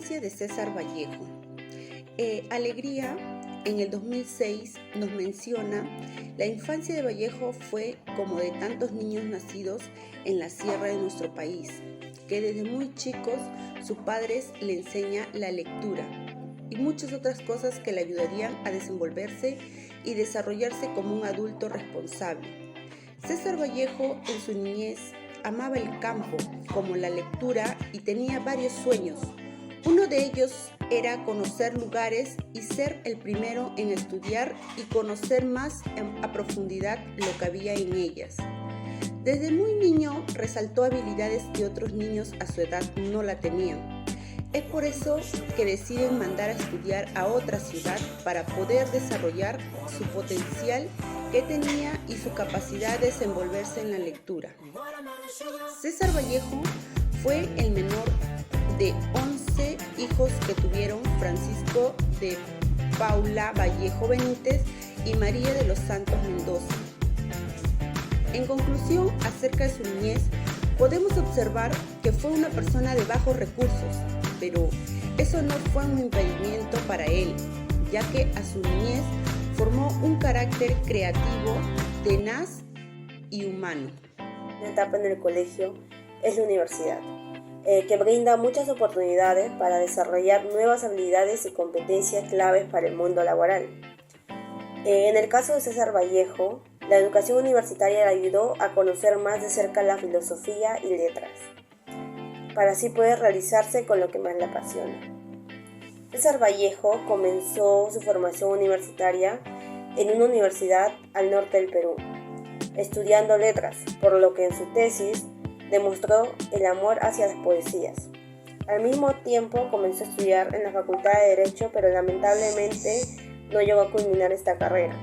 infancia de César Vallejo. Alegría, en el 2006, nos menciona: la infancia de Vallejo fue como de tantos niños nacidos en la sierra de nuestro país, que desde muy chicos sus padres le enseñan la lectura y muchas otras cosas que le ayudarían a desenvolverse y desarrollarse como un adulto responsable. César Vallejo en su niñez amaba el campo, como la lectura, y tenía varios sueños. Uno de ellos era conocer lugares y ser el primero en estudiar y conocer más a profundidad lo que había en ellas. Desde muy niño resaltó habilidades que otros niños a su edad no la tenían. Es por eso que deciden mandar a estudiar a otra ciudad para poder desarrollar su potencial que tenía y su capacidad de desenvolverse en la lectura. César Vallejo fue el menor de 11 hijos que tuvieron Francisco de Paula Vallejo Benítez y María de los Santos Mendoza. En conclusión, acerca de su niñez, podemos observar que fue una persona de bajos recursos, pero eso no fue un impedimento para él, ya que a su niñez formó un carácter creativo, tenaz y humano. Una etapa en el colegio es la universidad, que brinda muchas oportunidades para desarrollar nuevas habilidades y competencias claves para el mundo laboral. En el caso de César Vallejo, la educación universitaria le ayudó a conocer más de cerca la filosofía y letras, para así poder realizarse con lo que más le apasiona. César Vallejo comenzó su formación universitaria en una universidad al norte del Perú, estudiando letras, por lo que en su tesis demostró el amor hacia las poesías. Al mismo tiempo comenzó a estudiar en la Facultad de Derecho, pero lamentablemente no llegó a culminar esta carrera.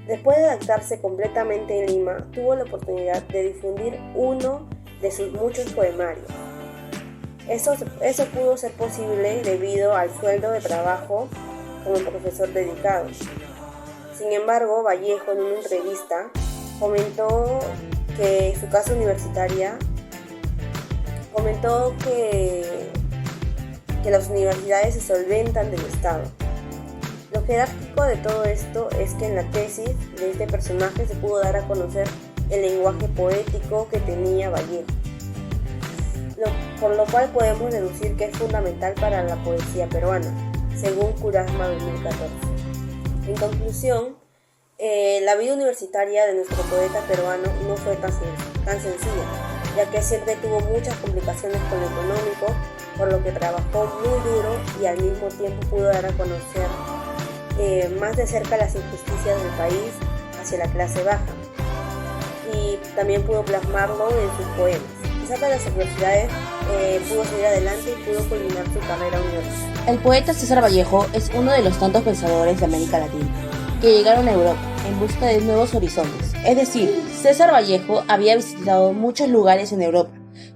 Después de adaptarse completamente en Lima, tuvo la oportunidad de difundir uno de sus muchos poemarios. Eso pudo ser posible debido al sueldo de trabajo como profesor dedicado. Sin embargo, Vallejo en una entrevista comentó que su casa universitaria, que las universidades se solventan del Estado. Lo jerárquico de todo esto es que en la tesis de este personaje se pudo dar a conocer el lenguaje poético que tenía Vallejo, por lo cual podemos deducir que es fundamental para la poesía peruana, según Curasma 2014. En conclusión, la vida universitaria de nuestro poeta peruano no fue tan sencilla, ya que siempre tuvo muchas complicaciones con lo económico, por lo que trabajó muy duro y al mismo tiempo pudo dar a conocer más de cerca las injusticias del país hacia la clase baja, y también pudo plasmarlo en sus poemas. A pesar de las adversidades, pudo seguir adelante y pudo culminar su carrera universitaria. El poeta César Vallejo es uno de los tantos pensadores de América Latina que llegaron a Europa en busca de nuevos horizontes. Es decir, César Vallejo había visitado muchos lugares en Europa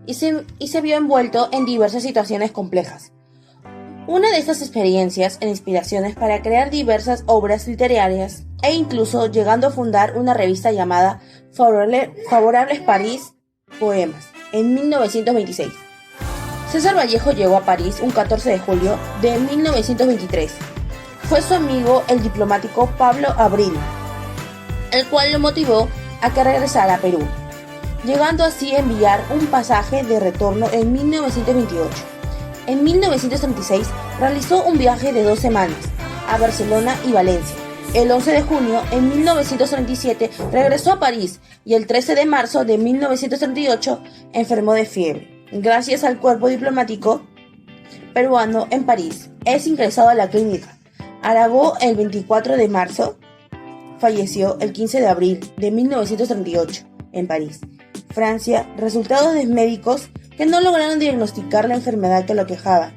y se vio envuelto en diversas situaciones complejas. Una de estas experiencias e inspiraciones para crear diversas obras literarias e incluso llegando a fundar una revista llamada Favorables París Poemas en 1926. César Vallejo llegó a París un 14 de julio de 1923. Fue su amigo el diplomático Pablo Abril, el cual lo motivó a que regresara a Perú, llegando así a enviar un pasaje de retorno en 1928. En 1936 realizó un viaje de 2 semanas a Barcelona y Valencia. El 11 de junio de 1937 regresó a París y el 13 de marzo de 1938 enfermó de fiebre. Gracias al cuerpo diplomático peruano en París, es ingresado a la clínica Arago el 24 de marzo. Falleció el 15 de abril de 1938 en París, Francia, resultado de médicos que no lograron diagnosticar la enfermedad que lo quejaba.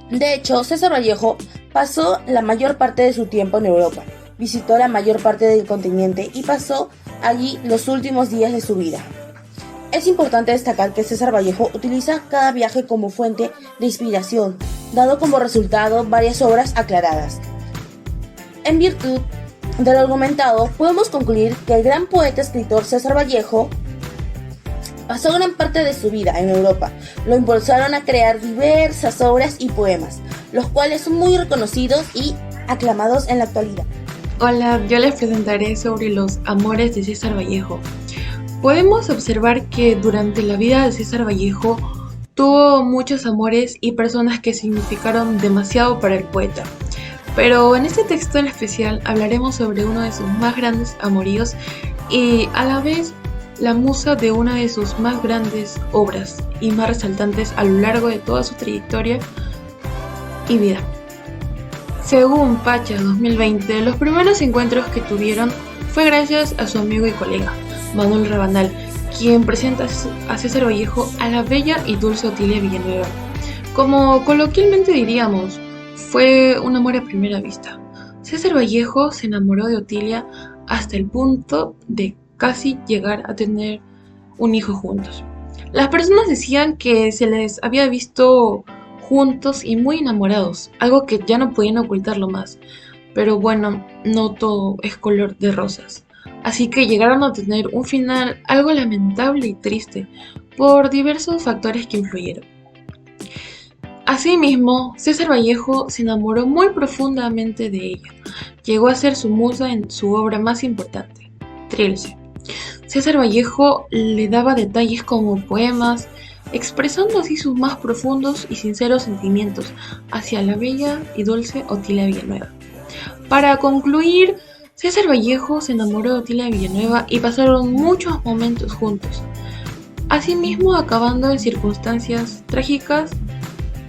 De hecho, César Vallejo pasó la mayor parte de su tiempo en Europa, visitó la mayor parte del continente y pasó allí los últimos días de su vida. Es importante destacar que César Vallejo utiliza cada viaje como fuente de inspiración, dado como resultado varias obras aclaradas. En virtud de lo argumentado, podemos concluir que el gran poeta escritor César Vallejo Pasó gran parte de su vida en Europa. Lo impulsaron a crear diversas obras y poemas, los cuales son muy reconocidos y aclamados en la actualidad. Hola, yo les presentaré sobre los amores de César Vallejo. Podemos observar que durante la vida de César Vallejo tuvo muchos amores y personas que significaron demasiado para el poeta. Pero en este texto en especial hablaremos sobre uno de sus más grandes amoríos y a la vez la musa de una de sus más grandes obras y más resaltantes a lo largo de toda su trayectoria y vida. Según Pacha 2020, los primeros encuentros que tuvieron fue gracias a su amigo y colega, Manuel Rabanal, quien presenta a César Vallejo a la bella y dulce Otilia Villanueva. Como coloquialmente diríamos, fue un amor a primera vista. César Vallejo se enamoró de Otilia hasta el punto de casi llegar a tener un hijo juntos. Las personas decían que se les había visto juntos y muy enamorados, algo que ya no podían ocultarlo más. Pero bueno, no todo es color de rosas. Así que llegaron a tener un final algo lamentable y triste por diversos factores que influyeron. Asimismo, César Vallejo se enamoró muy profundamente de ella. Llegó a ser su musa en su obra más importante, Trilce. César Vallejo le daba detalles como poemas, expresando así sus más profundos y sinceros sentimientos hacia la bella y dulce Otilia Villanueva. Para concluir, César Vallejo se enamoró de Otilia Villanueva y pasaron muchos momentos juntos, asimismo acabando en circunstancias trágicas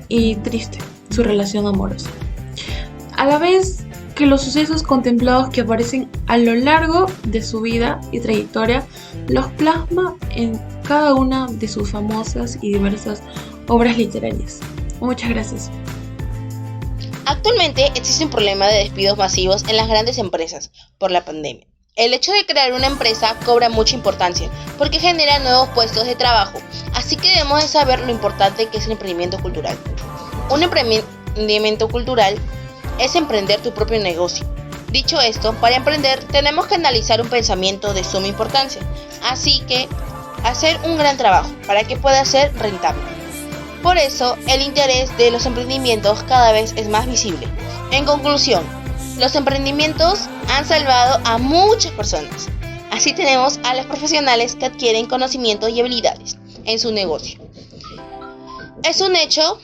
y tristes su relación amorosa. A la vez que los sucesos contemplados que aparecen a lo largo de su vida y trayectoria los plasma en cada una de sus famosas y diversas obras literarias. Muchas gracias. Actualmente existe un problema de despidos masivos en las grandes empresas por la pandemia. El hecho de crear una empresa cobra mucha importancia porque genera nuevos puestos de trabajo, así que debemos de saber lo importante que es el emprendimiento cultural. Un emprendimiento cultural es emprender tu propio negocio. Dicho esto, para emprender tenemos que analizar un pensamiento de suma importancia, así que hacer un gran trabajo para que pueda ser rentable. Por eso, el interés de los emprendimientos cada vez es más visible. En conclusión, los emprendimientos han salvado a muchas personas. Así tenemos a los profesionales que adquieren conocimientos y habilidades en su negocio. Es un hecho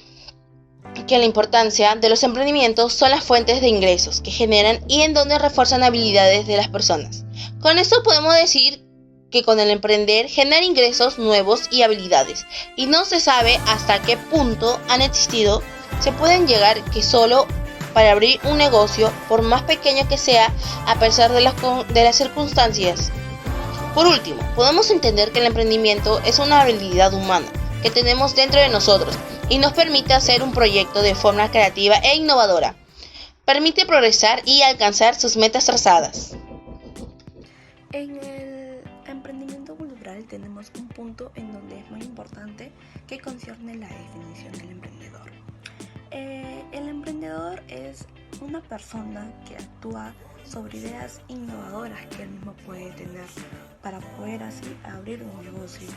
que la importancia de los emprendimientos son las fuentes de ingresos que generan y en donde refuerzan habilidades de las personas. Con esto podemos decir que con el emprender genera ingresos nuevos y habilidades, y no se sabe hasta qué punto han existido, se pueden llegar que solo para abrir un negocio, por más pequeño que sea, a pesar de las circunstancias. Por último, podemos entender que el emprendimiento es una habilidad humana que tenemos dentro de nosotros y nos permite hacer un proyecto de forma creativa e innovadora. Permite progresar y alcanzar sus metas trazadas. En el emprendimiento cultural tenemos un punto en donde es muy importante que concierne la definición del emprendedor. El emprendedor es una persona que actúa sobre ideas innovadoras que él mismo puede tener para poder así abrir un negocio.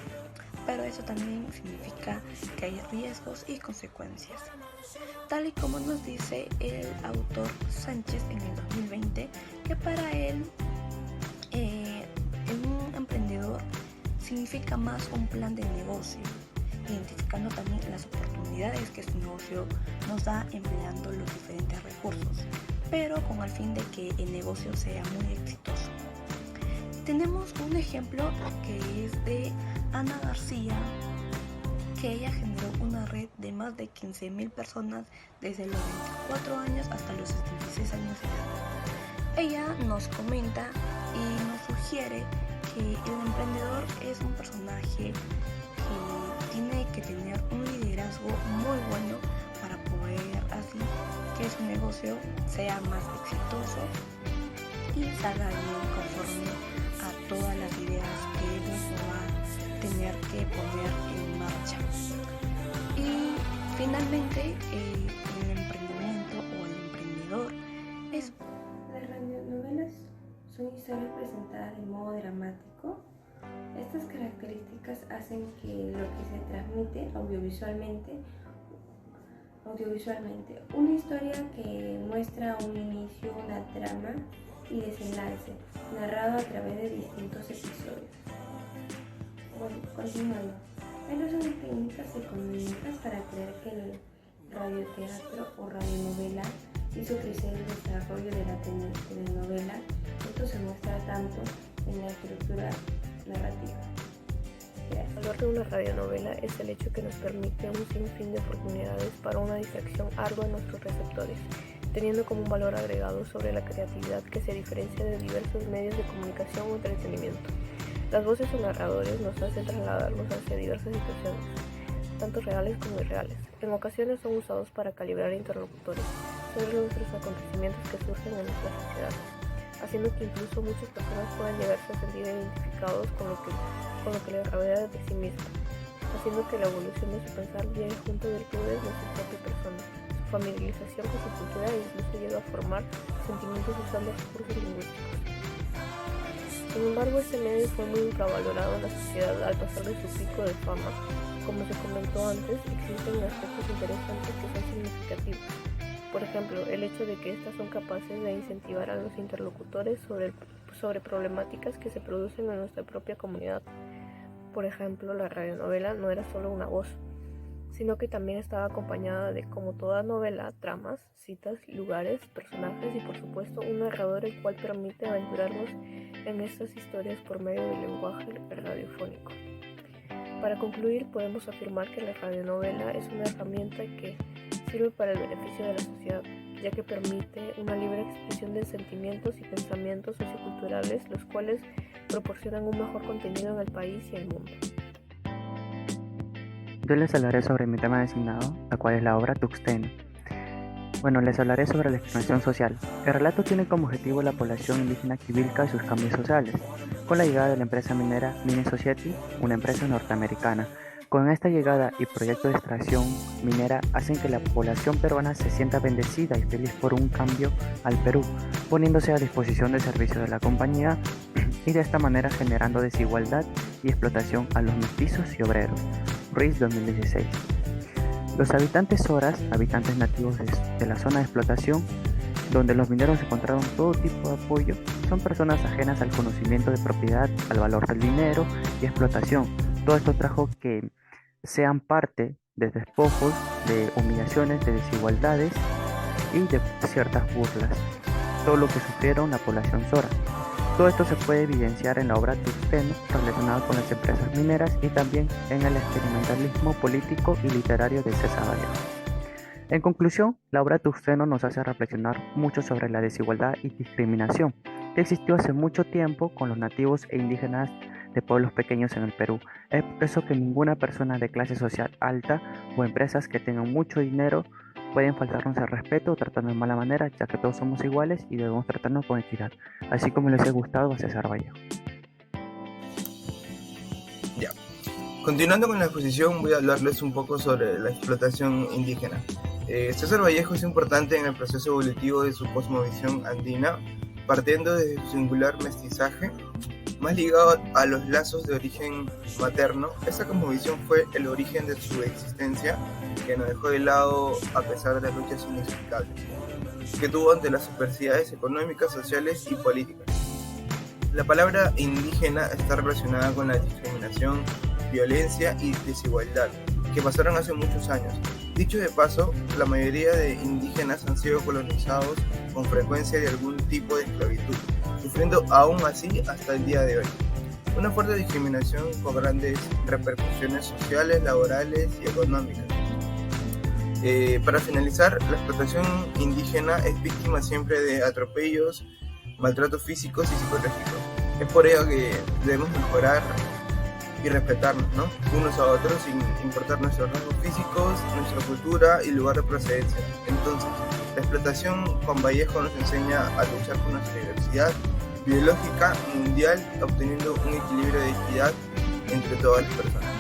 Pero eso también significa que hay riesgos y consecuencias. Tal y como nos dice el autor Sánchez en el 2020, que para él un emprendedor significa más un plan de negocio, identificando también las oportunidades que su negocio nos da empleando los diferentes recursos, pero con el fin de que el negocio sea muy exitoso. Tenemos un ejemplo que es de Ana García, que ella generó una red de más de 15.000 personas desde los 24 años hasta los 76 años de edad. Ella nos comenta y nos sugiere que el emprendedor es un personaje que tiene que tener un liderazgo muy bueno para poder así que su negocio sea más exitoso y salga bien conforme a todas las ideas que él mismo va a tener que poner en marcha. Y finalmente el emprendimiento o el emprendedor es... Las radionovelas son historias presentadas de modo dramático. Estas características hacen que lo que se transmite audiovisualmente, una historia que muestra un inicio, una trama y desenlace, narrado a través de distintos episodios. Bueno, continuando. Hay razones técnicas y económicas para creer que el radioteatro o radionovela hizo crecer el desarrollo de la telenovela. Esto se muestra tanto en la estructura narrativa. El valor de una radionovela es el hecho que nos permite un sinfín de oportunidades para una distracción ardua en nuestros receptores, teniendo como un valor agregado sobre la creatividad que se diferencia de diversos medios de comunicación o entretenimiento. Las voces o narradores nos hacen trasladarnos hacia diversas situaciones, tanto reales como irreales. En ocasiones son usados para calibrar interlocutores sobre nuestros acontecimientos que surgen en nuestra sociedad, haciendo que incluso muchas personas puedan llegarse a sentir identificados con lo que les rodea de sí mismo, haciendo que la evolución de su pensar llegue junto virtudes de su propia persona, su familiarización con su cultura e incluso llega a formar sentimientos usando recursos lingüísticos. Sin embargo, este medio fue muy infravalorado en la sociedad al pasar de su pico de fama. Como se comentó antes, existen aspectos interesantes que son significativos. Por ejemplo, el hecho de que estas son capaces de incentivar a los interlocutores sobre problemáticas que se producen en nuestra propia comunidad. Por ejemplo, la radionovela no era solo una voz, sino que también estaba acompañada de, como toda novela, tramas, citas, lugares, personajes y por supuesto un narrador el cual permite aventurarnos en estas historias por medio del lenguaje radiofónico. Para concluir, podemos afirmar que la radionovela es una herramienta que sirve para el beneficio de la sociedad, ya que permite una libre expresión de sentimientos y pensamientos socioculturales, los cuales proporcionan un mejor contenido en el país y el mundo. Yo les hablaré sobre mi tema designado, la cual es la obra Tuxteno. Bueno, les hablaré sobre la discriminación social. El relato tiene como objetivo la población indígena quivilca y sus cambios sociales, con la llegada de la empresa minera Mine Society, una empresa norteamericana. Con esta llegada y proyecto de extracción minera hacen que la población peruana se sienta bendecida y feliz por un cambio al Perú, poniéndose a disposición del servicio de la compañía y de esta manera generando desigualdad y explotación a los mestizos y obreros. Ruiz 2016. Los habitantes soras, habitantes nativos de la zona de explotación, donde los mineros encontraron todo tipo de apoyo, son personas ajenas al conocimiento de propiedad, al valor del dinero y explotación. Todo esto trajo que sean parte de despojos, de humillaciones, de desigualdades y de ciertas burlas. Todo lo que sufrieron la población sora. Todo esto se puede evidenciar en la obra Tuxteno, relacionada con las empresas mineras y también en el experimentalismo político y literario de César Vallejo. En conclusión, la obra Tuxteno nos hace reflexionar mucho sobre la desigualdad y discriminación que existió hace mucho tiempo con los nativos e indígenas de pueblos pequeños en el Perú. Es por eso que ninguna persona de clase social alta o empresas que tengan mucho dinero pueden faltarnos el respeto o tratarnos de mala manera, ya que todos somos iguales y debemos tratarnos con equidad, así como les he gustado a César Vallejo. Ya. Continuando con la exposición, voy a hablarles un poco sobre la explotación indígena. César Vallejo es importante en el proceso evolutivo de su cosmovisión andina, partiendo desde su singular mestizaje, más ligado a los lazos de origen materno. Esta cosmovisión fue el origen de su existencia, que nos dejó de lado a pesar de las luchas inexplicables que tuvo ante las adversidades económicas, sociales y políticas. La palabra indígena está relacionada con la discriminación, violencia y desigualdad que pasaron hace muchos años. Dicho de paso, la mayoría de indígenas han sido colonizados con frecuencia de algún tipo de esclavitud, sufriendo aún así hasta el día de hoy. Una fuerte discriminación con grandes repercusiones sociales, laborales y económicas. Para finalizar, la explotación indígena es víctima siempre de atropellos, maltratos físicos y psicológicos. Es por ello que debemos mejorar y respetarnos, ¿no?, unos a otros sin importar nuestros rasgos físicos, nuestra cultura y lugar de procedencia. Entonces, la explotación con Vallejo nos enseña a luchar por nuestra diversidad biológica mundial, obteniendo un equilibrio de equidad entre todas las personas.